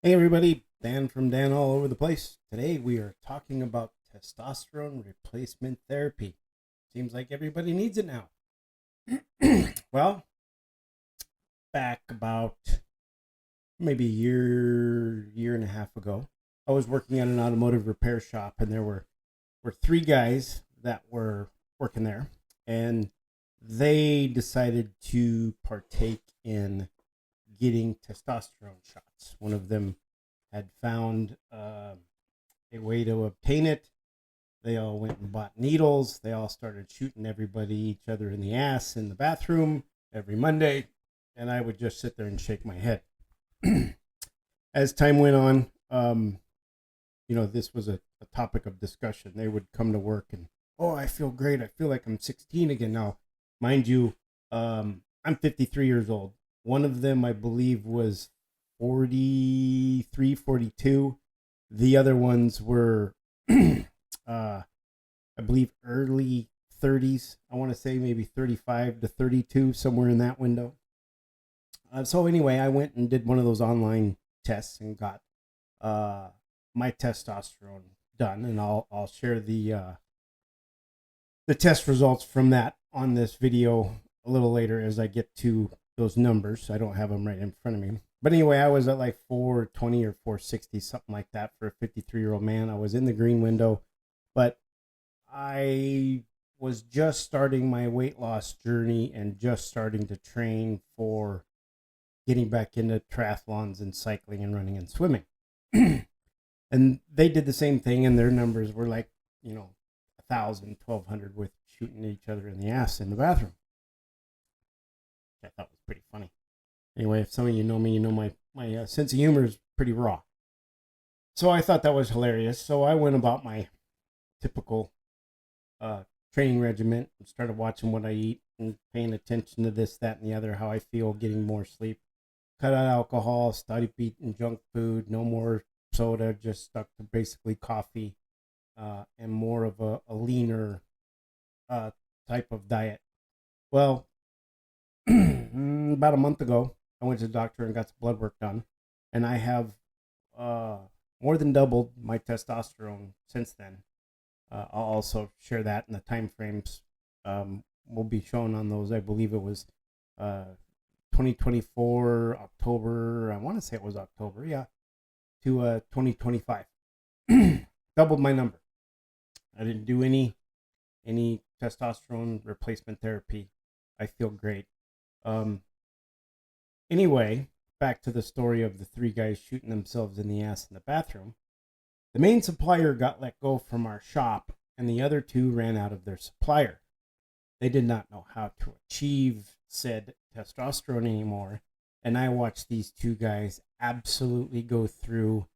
Hey everybody, Dan from Dan All Over the Place. Today we are talking about testosterone replacement therapy. Seems like everybody needs it now. Well, back about maybe a year and a half ago, I was working at an automotive repair shop, and there were three guys that were working there, and they decided to partake in getting testosterone shots. One of them had found a way to obtain it. They all went and bought needles. They all started shooting each other in the ass in the bathroom every Monday. And I would just sit there and shake my head. As time went on, this was a topic of discussion. They would come to work and, oh, I feel great. I feel like I'm 16 again now. Mind you, I'm 53 years old. One of them, I believe, was 43, 42. The other ones were, I believe, early 30s. I want to say maybe 35 to 32, somewhere in that window. So anyway, I went and did one of those online tests and got my testosterone done, and I'll share the test results from that on this video a little later as I get to those numbers. I don't have them right in front of me. But anyway, I was at like 420 or 460, something like that for a 53-year-old man. I was in the green window, but I was just starting my weight loss journey and just starting to train for getting back into triathlons and cycling and running and swimming. And they did the same thing, and their numbers were like, 1,000, 1,200 with shooting each other in the ass in the bathroom. I thought was pretty funny. Anyway, if some of you know me, you know my sense of humor is pretty raw. So I thought that was hilarious. So I went about my typical training regimen and started watching what I eat and paying attention to this, that, and the other, how I feel, getting more sleep. Cut out alcohol, started eating junk food, no more soda, just stuck to basically coffee and more of a leaner type of diet. Well, about a month ago, I went to the doctor and got some blood work done, and I have more than doubled my testosterone since then. I'll also share that in the time frames. Will be shown on those. I believe it was 2024 October. I want to say it was October, yeah, to 2025. Doubled my number. I didn't do any testosterone replacement therapy. I feel great. Anyway, back to the story of the three guys shooting themselves in the ass in the bathroom. The main supplier got let go from our shop, and the other two ran out of their supplier. They did not know how to achieve said testosterone anymore, and I watched these two guys absolutely go through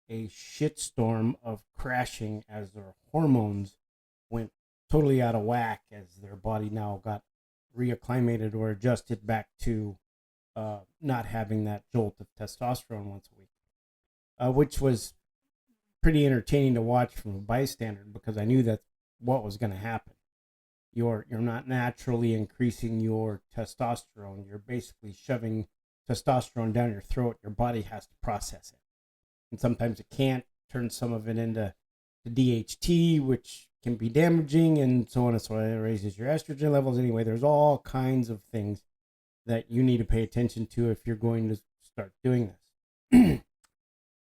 a shitstorm of crashing as their hormones went totally out of whack, as their body now got reacclimated or adjusted back to not having that jolt of testosterone once a week, which was pretty entertaining to watch from a bystander because I knew that's what was going to happen. You're not naturally increasing your testosterone. You're basically shoving testosterone down your throat. Your body has to process it, and sometimes it can't. Turn some of it into the DHT, which can be damaging, and so on and so on. It raises your estrogen levels. Anyway, there's all kinds of things that you need to pay attention to if you're going to start doing this.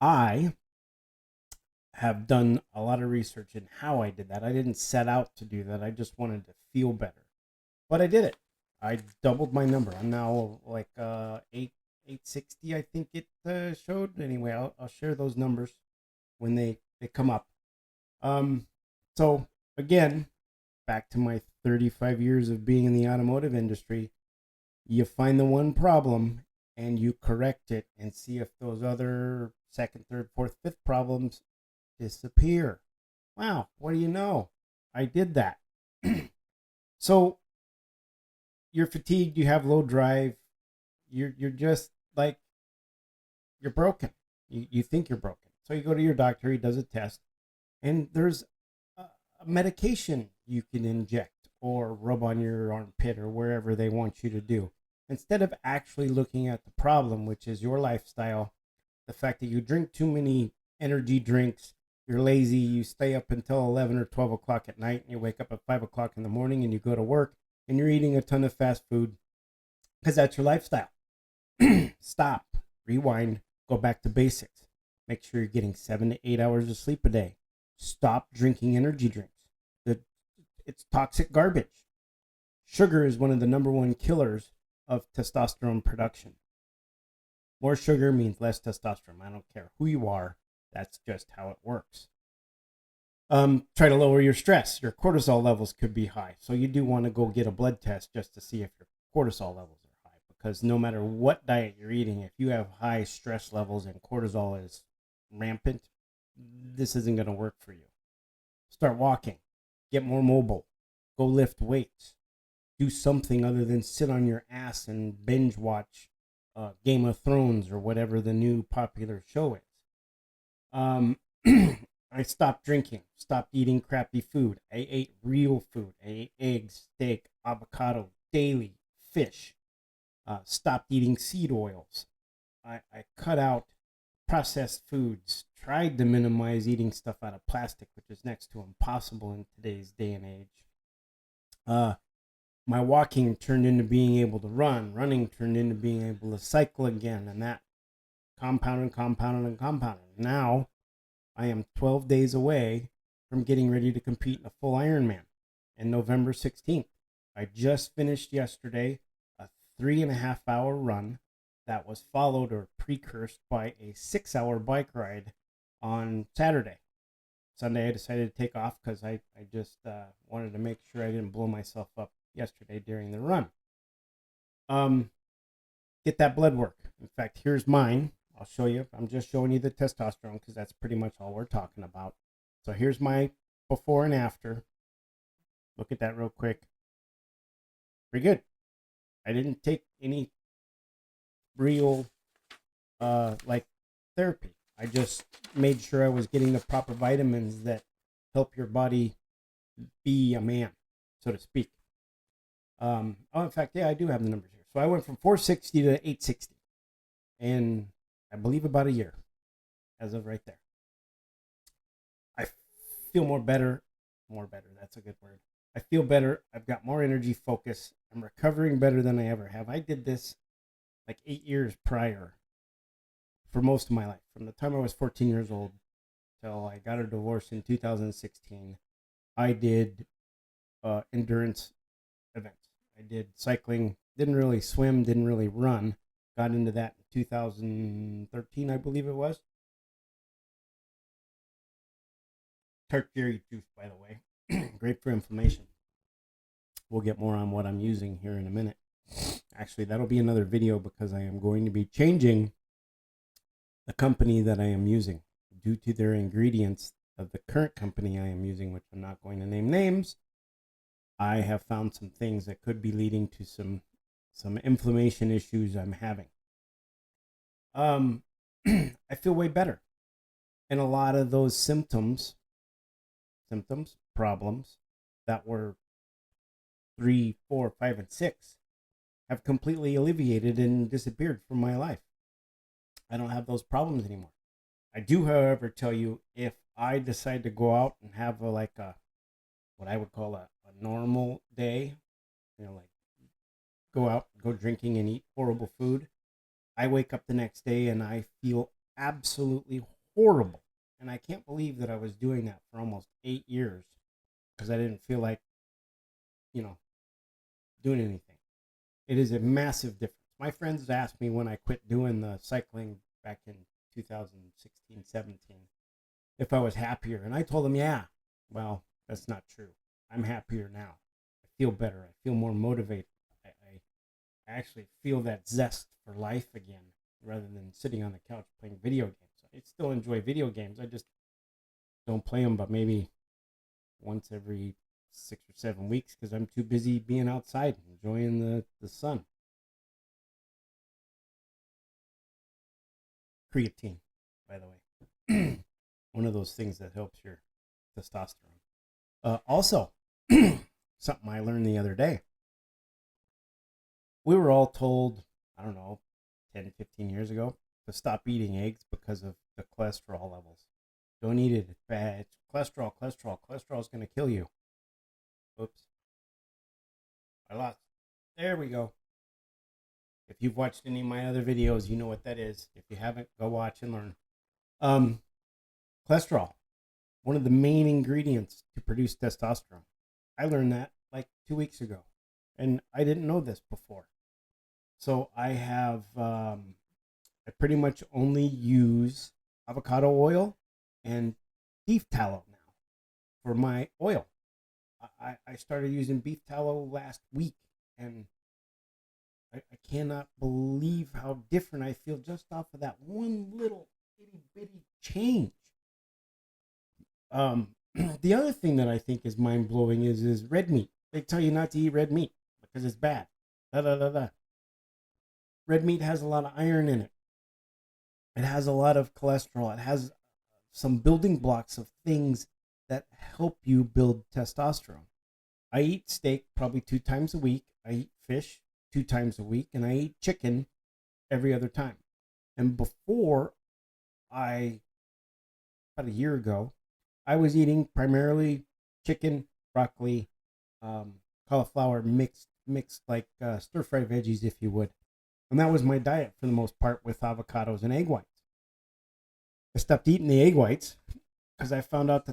I have done a lot of research in how I did that. I didn't set out to do that. I just wanted to feel better, but I did it. I doubled my number. I'm now like 860. I think it showed. Anyway, I'll share those numbers when they come up. So again, back to my 35 years of being in the automotive industry. You find the one problem and you correct it and see if those other second, third, fourth, fifth problems disappear. Wow, what do you know? I did that. So you're fatigued, you have low drive, you're just like you're broken. You think you're broken. So you go to your doctor, he does a test, and there's a medication you can inject or rub on your armpit or wherever they want you to do. Instead of actually looking at the problem, which is your lifestyle, The fact that you drink too many energy drinks, you're lazy, you stay up until 11 or 12 o'clock at night, and you wake up at 5 o'clock in the morning and you go to work and you're eating a ton of fast food because that's your lifestyle. Stop, rewind, go back to basics. Make sure you're getting 7 to 8 hours of sleep a day. Stop drinking energy drinks. It's toxic garbage. Sugar is one of the number one killers of testosterone production. More sugar means less testosterone. I don't care who you are. That's just how it works. Try to lower your stress. Your cortisol levels could be high. So you do want to go get a blood test just to see if your cortisol levels are high. Because no matter what diet you're eating, if you have high stress levels and cortisol is rampant, this isn't going to work for you. Start walking. Get more mobile. Go lift weights. Do something other than sit on your ass and binge watch Game of Thrones or whatever the new popular show is. I stopped drinking, stopped eating crappy food. I ate real food. I ate eggs, steak, avocado daily, fish. Stopped eating seed oils. I cut out processed foods. Tried to minimize eating stuff out of plastic, which is next to impossible in today's day and age. My walking turned into being able to run. Running turned into being able to cycle again, and that compounded. Now, I am 12 days away from getting ready to compete in a full Ironman on November 16th. I just finished yesterday a 3.5 hour run that was followed or precursed by a 6-hour bike ride on Saturday. Sunday, I decided to take off because I just wanted to make sure I didn't blow myself up yesterday during the run. Get that blood work. In fact, here's mine. I'll show you. I'm just showing you the testosterone because that's pretty much all we're talking about. So here's my before and after. Look at that real quick. Pretty good. I didn't take any real like therapy. I just made sure I was getting the proper vitamins that help your body be a man, so to speak. In fact, yeah, I do have the numbers here. So I went from 460 to 860 in, I believe, about a year as of right there. I feel more better. That's a good word. I feel better. I've got more energy, focus. I'm recovering better than I ever have. I did this like 8 years prior for most of my life. From the time I was 14 years old till I got a divorce in 2016, I did endurance events. I did cycling, didn't really swim, didn't really run. Got into that in 2013, I believe it was. Tart berry juice, by the way. Great for inflammation. We'll get more on what I'm using here in a minute. Actually, that'll be another video because I am going to be changing the company that I am using due to their ingredients of the current company I am using, which I'm not going to name names. I have found some things that could be leading to some inflammation issues I'm having. I feel way better. And a lot of those problems that were 3, 4, 5, and 6 have completely alleviated and disappeared from my life. I don't have those problems anymore. I do, however, tell you, if I decide to go out and have what I would call a normal day, like go out, go drinking and eat horrible food, I wake up the next day and I feel absolutely horrible. And I can't believe that I was doing that for almost 8 years because I didn't feel like, doing anything. It is a massive difference. My friends asked me when I quit doing the cycling back in 2016, 17, if I was happier. And I told them, yeah. Well, that's not true. I'm happier now. I feel better. I feel more motivated. I actually feel that zest for life again rather than sitting on the couch playing video games. I still enjoy video games. I just don't play them but maybe once every 6 or 7 weeks because I'm too busy being outside enjoying the sun. Creatine, by the way. One of those things that helps your testosterone. Also, something I learned the other day. We were all told, I don't know, 10, 15 years ago, to stop eating eggs because of the cholesterol levels. Don't eat it. It's bad. Cholesterol. Cholesterol is going to kill you. Oops. I lost. There we go. If you've watched any of my other videos, you know what that is. If you haven't, go watch and learn. Cholesterol, one of the main ingredients to produce testosterone. I learned that like 2 weeks ago, and I didn't know this before. So I pretty much only use avocado oil and beef tallow now for my oil. I started using beef tallow last week, and I cannot believe how different I feel just off of that one little itty bitty change. The other thing that I think is mind blowing is red meat. They tell you not to eat red meat because it's bad. Red meat has a lot of iron in it. It has a lot of cholesterol. It has some building blocks of things that help you build testosterone. I eat steak probably 2 times a week. I eat fish 2 times a week, and I eat chicken every other time. And before about a year ago, I was eating primarily chicken, broccoli, cauliflower mixed like stir-fried veggies, if you would. And that was my diet for the most part, with avocados and egg whites. I stopped eating the egg whites because I found out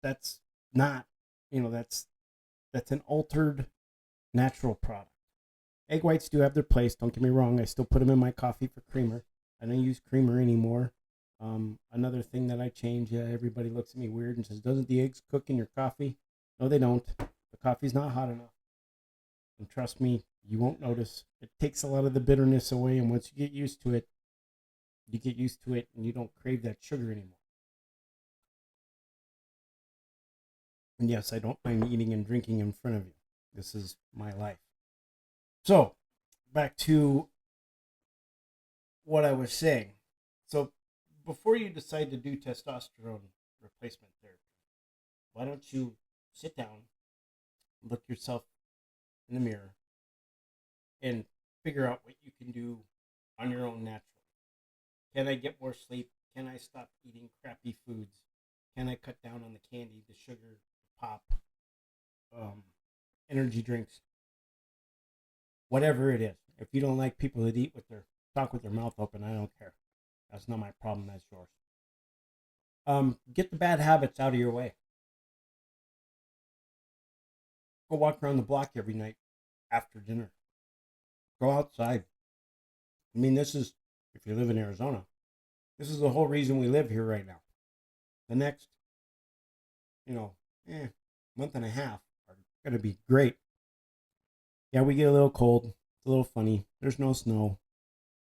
that's not, that's an altered natural product. Egg whites do have their place, don't get me wrong. I still put them in my coffee for creamer. I don't use creamer anymore. Another thing that I changed, everybody looks at me weird and says, doesn't the eggs cook in your coffee? No, they don't. The coffee's not hot enough. And trust me, you won't notice. It takes a lot of the bitterness away, and once you get used to it, and you don't crave that sugar anymore. And yes, I don't mind eating and drinking in front of you. This is my life. So, back to what I was saying. So, before you decide to do testosterone replacement therapy, why don't you sit down, look yourself in the mirror, and figure out what you can do on your own naturally. Can I get more sleep? Can I stop eating crappy foods? Can I cut down on the candy, the sugar, the pop, energy drinks? Whatever it is. If you don't like people that talk with their mouth open, I don't care. That's not my problem, that's yours. Get the bad habits out of your way. Go walk around the block every night after dinner. Go outside. I mean, this is, if you live in Arizona, this is the whole reason we live here right now. The next, month and a half are going to be great. Yeah, we get a little cold. It's a little funny. There's no snow.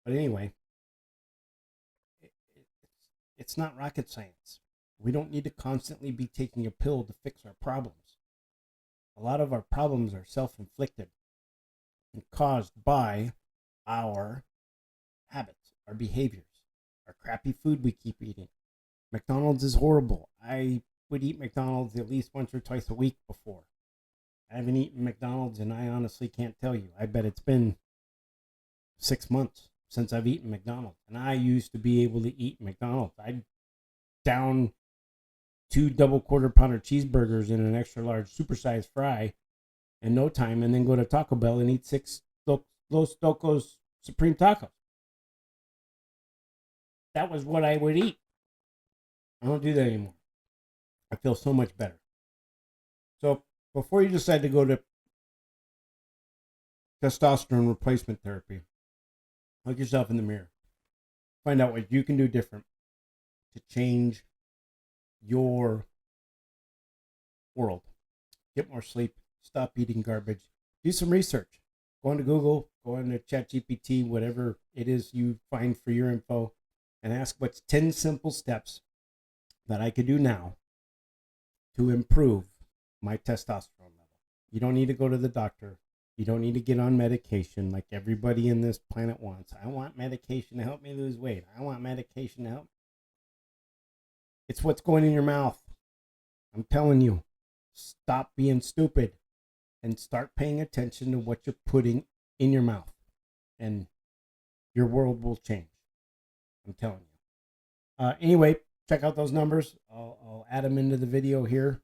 But anyway, it's not rocket science. We don't need to constantly be taking a pill to fix our problems. A lot of our problems are self-inflicted and caused by our habits, our behaviors, our crappy food we keep eating. McDonald's is horrible. I would eat McDonald's at least once or twice a week before. I haven't eaten McDonald's, and I honestly can't tell you. I bet it's been 6 months since I've eaten McDonald's. And I used to be able to eat McDonald's. I'd down 2 double quarter pounder cheeseburgers and an extra large supersized fry in no time, and then go to Taco Bell and eat 6 Los Locos Supreme Tacos. That was what I would eat. I don't do that anymore. I feel so much better. So before you decide to go to testosterone replacement therapy, look yourself in the mirror. Find out what you can do different to change your world. Get more sleep. Stop eating garbage. Do some research. Go into Google, go into ChatGPT, whatever it is you find for your info, and ask what's 10 simple steps that I could do now to improve my testosterone level. You don't need to go to the doctor. You don't need to get on medication like everybody in this planet wants. I want medication to help me lose weight. I want medication to help. It's what's going in your mouth. I'm telling you, stop being stupid and start paying attention to what you're putting in your mouth, and your world will change. I'm telling you. Anyway, check out those numbers. I'll add them into the video here.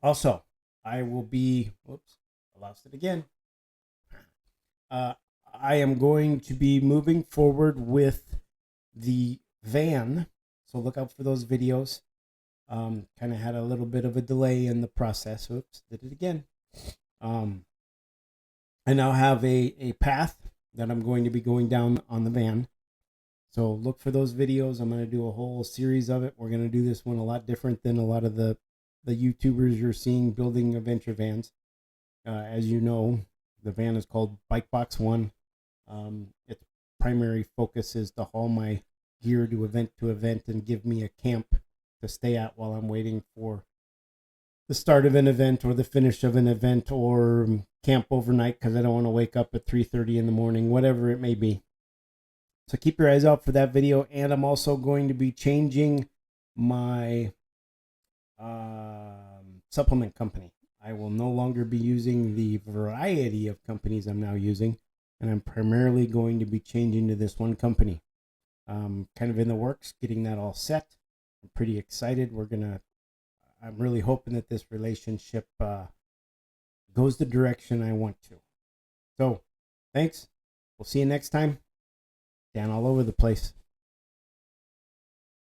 Also, I will be, whoops, I lost it again. I am going to be moving forward with the van. So look out for those videos. Kind of had a little bit of a delay in the process. Oops, did it again. I now have a path that I'm going to be going down on the van. So look for those videos. I'm going to do a whole series of it. We're going to do this one a lot different than a lot of the YouTubers you're seeing building adventure vans. As you know, the van is called Bike Box One. Its primary focus is to haul my gear to event and give me a camp to stay at while I'm waiting for the start of an event or the finish of an event, or camp overnight because I don't want to wake up at 3:30 in the morning, whatever it may be. So keep your eyes out for that video. And I'm also going to be changing my supplement company. I will no longer be using the variety of companies I'm now using, and I'm primarily going to be changing to this one company. Kind of in the works, getting that all set. I'm pretty excited. I'm really hoping that this relationship goes the direction I want to. So, thanks. We'll see you next time. Dan all over the place.